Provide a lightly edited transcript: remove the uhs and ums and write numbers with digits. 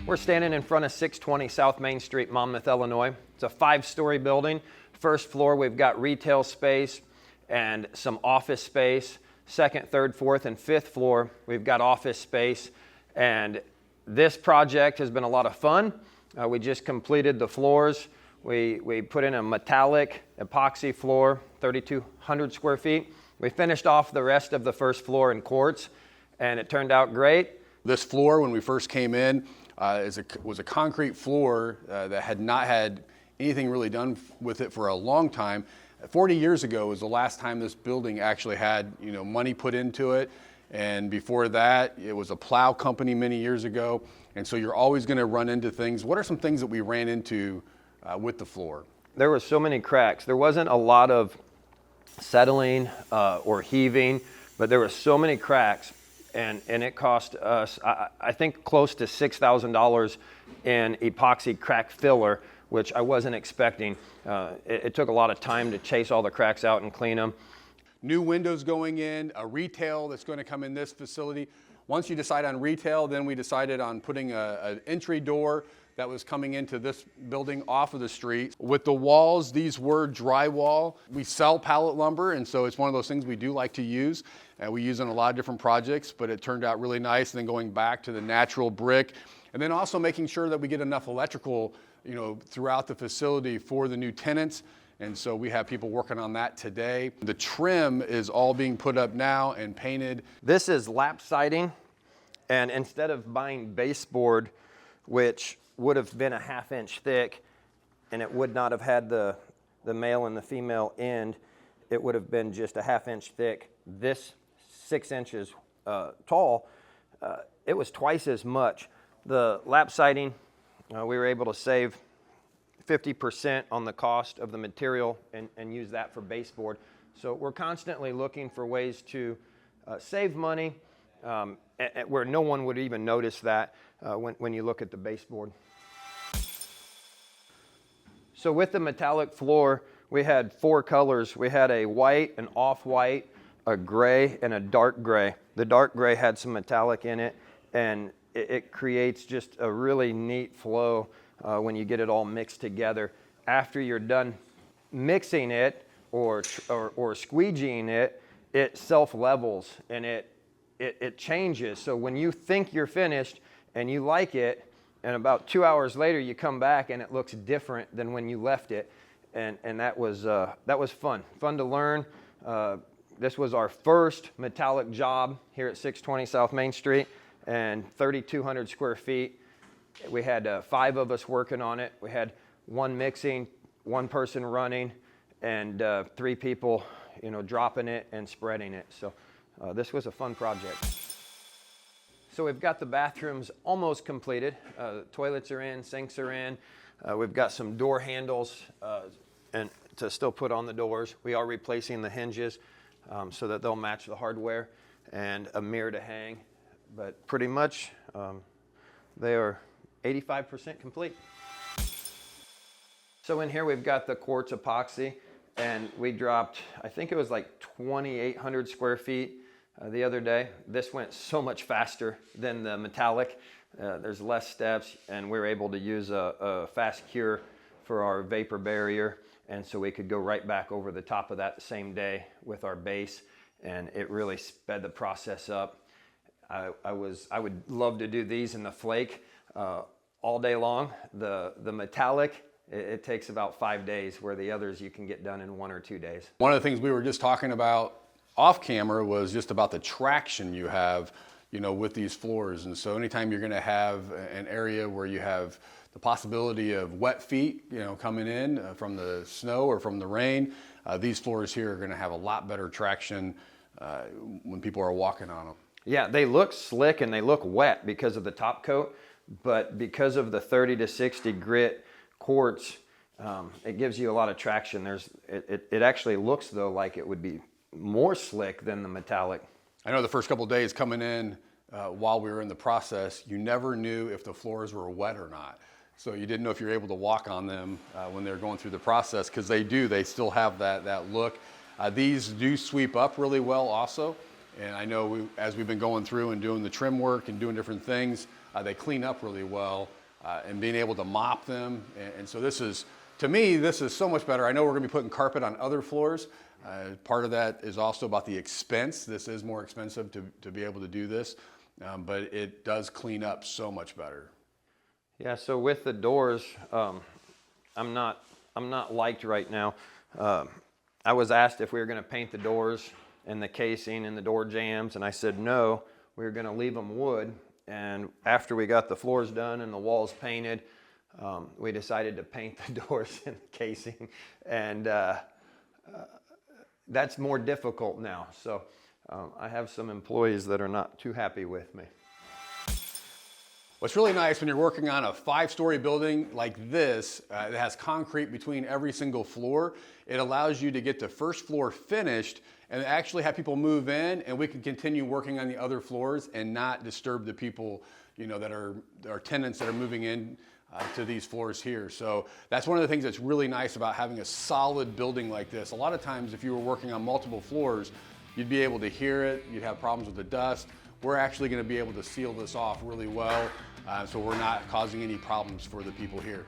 We're standing in front of 620 South Main Street, Monmouth, Illinois. It's a 5-story building. First floor, we've got retail space and some office space. Second, third, fourth, and fifth floor, we've got office space. And this project has been a lot of fun. We just completed the floors. We put in a metallic epoxy floor, 3,200 square feet. We finished off the rest of the first floor in quartz, and it turned out great. This floor, when we first came in, was a concrete floor that had not had anything really done with it for a long time. 40 years ago was the last time this building actually had, money put into it. And before that, it was a plow company many years ago. And so you're always going to run into things. What are some things that we ran into with the floor? There were so many cracks. There wasn't a lot of settling or heaving, but there were so many cracks. And it cost us, I think, close to $6,000 in epoxy crack filler, which I wasn't expecting. It took a lot of time to chase all the cracks out and clean them. New windows going in, a retail that's going to come in this facility. Once you decide on retail, then we decided on putting an entry door that was coming into this building off of the street. With the walls, these were drywall. We sell pallet lumber, and so it's one of those things we do like to use. We use in a lot of different projects, but it turned out really nice. And then going back to the natural brick, and then also making sure that we get enough electrical, throughout the facility for the new tenants. And so we have people working on that today. The trim is all being put up now and painted. This is lap siding, and instead of buying baseboard, which would have been a 1/2 inch thick, and it would not have had the male and the female end, it would have been just a 1/2 inch thick. This 6 inches tall, it was twice as much. The lap siding, we were able to save 50% on the cost of the material and use that for baseboard. So we're constantly looking for ways to save money where no one would even notice that when you look at the baseboard. So with the metallic floor, we had 4 colors. We had a white, an off-white, a gray, and a dark gray. The dark gray had some metallic in it, and it creates just a really neat flow when you get it all mixed together. After you're done mixing it or squeegeeing it, it self-levels and it changes. So when you think you're finished and you like it, and about 2 hours later you come back and it looks different than when you left it, and that was fun to learn. This was our first metallic job here at 620 South Main Street, and 3,200 square feet. We had 5 of us working on it. We had 1 mixing, 1 person running, and 3 people, dropping it and spreading it. So this was a fun project. So we've got the bathrooms almost completed. Toilets are in, sinks are in. We've got some door handles and to still put on the doors. We are replacing the hinges so that they'll match the hardware, and a mirror to hang. But pretty much they are 85% complete. So in here we've got the quartz epoxy, and we dropped, I think it was like 2,800 square feet the other day. This went so much faster than the metallic. There's less steps, and we were able to use a fast cure for our vapor barrier, and so we could go right back over the top of that the same day with our base, and it really sped the process up. I would love to do these in the flake all day long. The metallic, it takes about 5 days, where the others you can get done in 1 or 2 days. One of the things we were just talking about off camera was just about the traction you have, with these floors. And so anytime you're going to have an area where you have the possibility of wet feet, coming in from the snow or from the rain, these floors here are going to have a lot better traction when people are walking on them. Yeah, they look slick and they look wet because of the top coat, but because of the 30 to 60 grit quartz, it gives you a lot of traction. It actually looks though like it would be more slick than the metallic. I know the first couple of days coming in while we were in the process, you never knew if the floors were wet or not. So you didn't know if you were able to walk on them when they were going through the process, because they still have that look. These do sweep up really well also. And I know as we've been going through and doing the trim work and doing different things, they clean up really well. and being able to mop them. And so this is, to me, this is so much better. I know we're gonna be putting carpet on other floors. Part of that is also about the expense. This is more expensive to be able to do this, but it does clean up so much better. Yeah, so with the doors, I'm not liked right now. I was asked if we were gonna paint the doors and the casing and the door jambs, and I said no, we were gonna leave them wood. And after we got the floors done and the walls painted, we decided to paint the doors and the casing, and that's more difficult now. So I have some employees that are not too happy with me. What's really nice when you're working on a 5-story building like this that has concrete between every single floor, it allows you to get the first floor finished and actually have people move in, and we can continue working on the other floors and not disturb the people, you know, that are tenants that are moving in to these floors here. So that's one of the things that's really nice about having a solid building like this. A lot of times if you were working on multiple floors, you'd be able to hear it, you'd have problems with the dust. We're actually going to be able to seal this off really well, so we're not causing any problems for the people here.